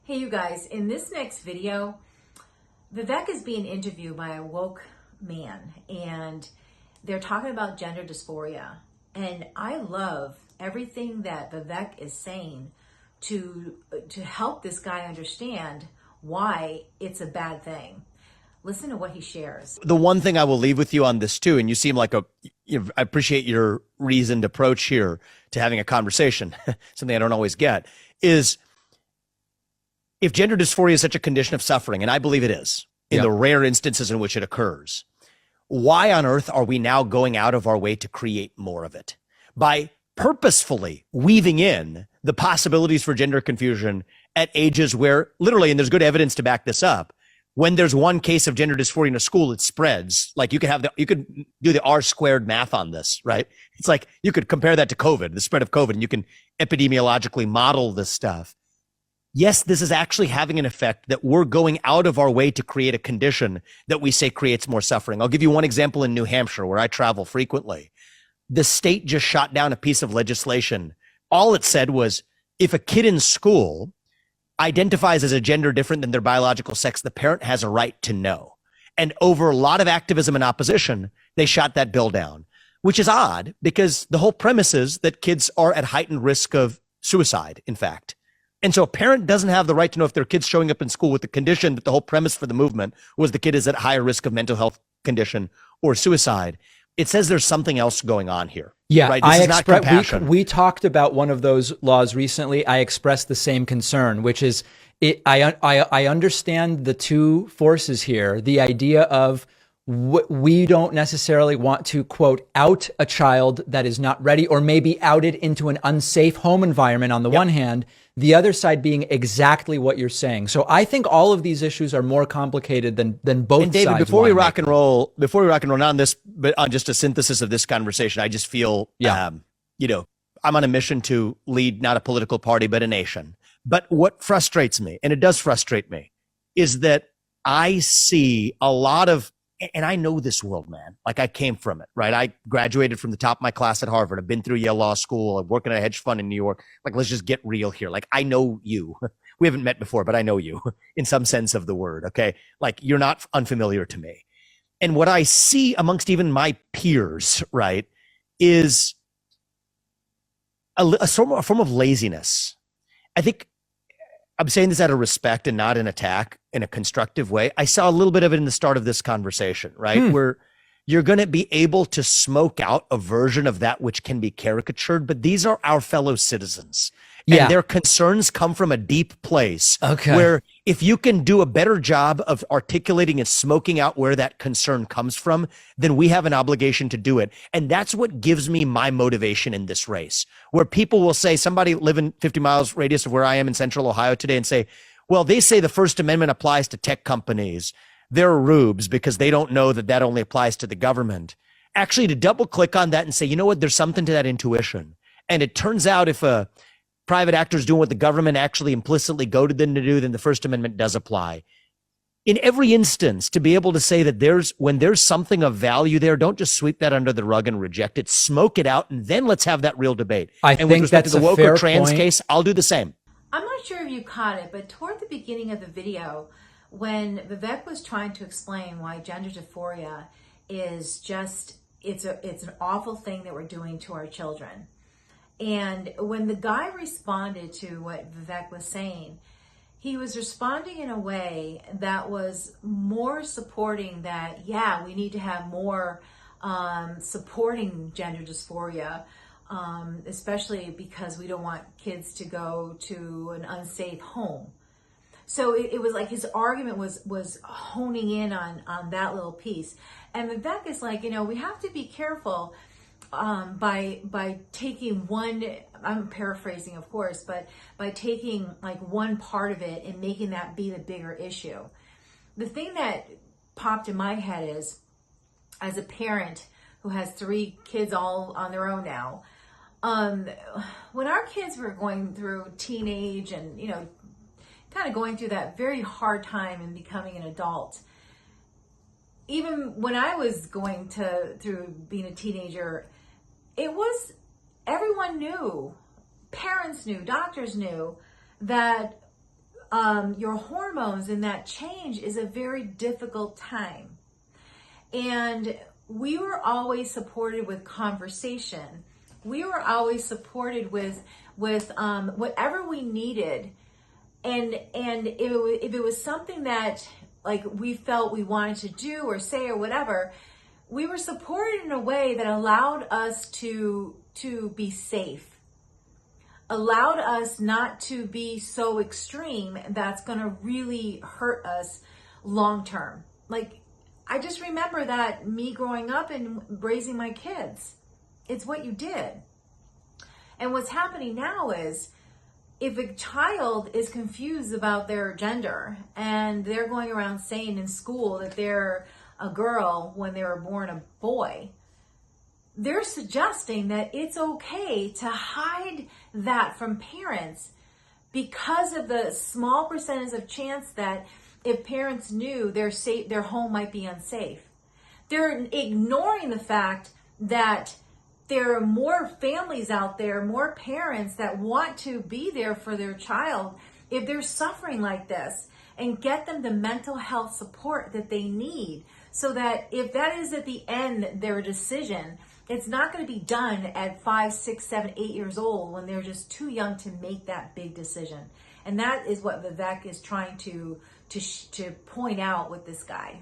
Hey you guys, in this next video, Vivek is being interviewed by a woke man and they're talking about gender dysphoria. And I love everything that Vivek is saying to help this guy understand why it's a bad thing. Listen to what he shares. The one thing I will leave with you on this too, and you seem like I appreciate your reasoned approach here to having a conversation, something I don't always get, is if gender dysphoria is such a condition of suffering, and I believe it is, in the rare instances in which it occurs, why on earth are we now going out of our way to create more of it? By purposefully weaving in the possibilities for gender confusion at ages where literally, and there's good evidence to back this up, when there's one case of gender dysphoria in a school, it spreads. Like you could do the R squared math on this, right? It's like you could compare that to COVID, the spread of COVID, and you can epidemiologically model this stuff. Yes, this is actually having an effect that we're going out of our way to create a condition that we say creates more suffering. I'll give you one example in New Hampshire, where I travel frequently. The state just shot down a piece of legislation. All it said was, if a kid in school identifies as a gender different than their biological sex, the parent has a right to know. And over a lot of activism and opposition, they shot that bill down, which is odd because the whole premise is that kids are at heightened risk of suicide, in fact. And so a parent doesn't have the right to know if their kid's showing up in school with the condition that the whole premise for the movement was the kid is at higher risk of mental health condition or suicide. It says there's something else going on here. Yeah, right? This is not compassion. We talked about one of those laws recently. I expressed the same concern, which is I understand the two forces here. The idea of we don't necessarily want to, quote, out a child that is not ready or maybe outed into an unsafe home environment on the one hand, the other side being exactly what you're saying. So I think all of these issues are more complicated than both and David, sides. Before we rock and roll, not on this, but on just a synthesis of this conversation, I just feel, I'm on a mission to lead not a political party, but a nation. But what frustrates me, and it does frustrate me, is that I see a lot of, and I know this world, man. Like I came from it, right? I graduated from the top of my class at Harvard. I've been through Yale Law School. I'm working at a hedge fund in New York. Like, let's just get real here. Like, I know you. We haven't met before, but I know you in some sense of the word. Okay. Like you're not unfamiliar to me. And what I see amongst even my peers, right, is a form of laziness. I think I'm saying this out of respect and not an attack, in a constructive way. I saw a little bit of it in the start of this conversation, right? Where you're going to be able to smoke out a version of that which can be caricatured, but these are our fellow citizens. And their concerns come from a deep place where if you can do a better job of articulating and smoking out where that concern comes from, then we have an obligation to do it. And that's what gives me my motivation in this race, where people will say, somebody living 50 miles radius of where I am in central Ohio today, and say, well, they say the First Amendment applies to tech companies. They're rubes because they don't know that that only applies to the government. Actually, to double click on that and say, you know what, there's something to that intuition. And it turns out if a private actors doing what the government actually implicitly goaded them to do, then the First Amendment does apply. In every instance, to be able to say that when there's something of value there, don't just sweep that under the rug and reject it, smoke it out, and then let's have that real debate. And think that's the woke or trans case, I'll do the same. I'm not sure if you caught it, but toward the beginning of the video, when Vivek was trying to explain why gender dysphoria is just, it's an awful thing that we're doing to our children. And when the guy responded to what Vivek was saying, he was responding in a way that was more supporting that, yeah, we need to have more supporting gender dysphoria, especially because we don't want kids to go to an unsafe home. So it was like his argument was honing in on that little piece. And Vivek is like, we have to be careful by taking one, I'm paraphrasing of course, but by taking like one part of it and making that be the bigger issue. The thing that popped in my head is, as a parent who has 3 kids all on their own now, when our kids were going through teenage and, kind of going through that very hard time and becoming an adult, even when I was going through being a teenager, everyone knew, parents knew, doctors knew that your hormones and that change is a very difficult time. And we were always supported with conversation. We were always supported with whatever we needed. And if it was something that like we felt we wanted to do or say or whatever, we were supported in a way that allowed us to be safe, allowed us not to be so extreme that's going to really hurt us long term. Like, I just remember that me growing up and raising my kids, it's what you did. And what's happening now is, if a child is confused about their gender and they're going around saying in school that they're a girl when they were born a boy, they're suggesting that it's okay to hide that from parents because of the small percentage of chance that if parents knew, their home might be unsafe. They're ignoring the fact that there are more families out there, more parents that want to be there for their child if they're suffering like this, and get them the mental health support that they need, so that if that is at the end their decision, it's not going to be done at 5, 6, 7, 8 years old when they're just too young to make that big decision. And that is what Vivek is trying to point out with this guy.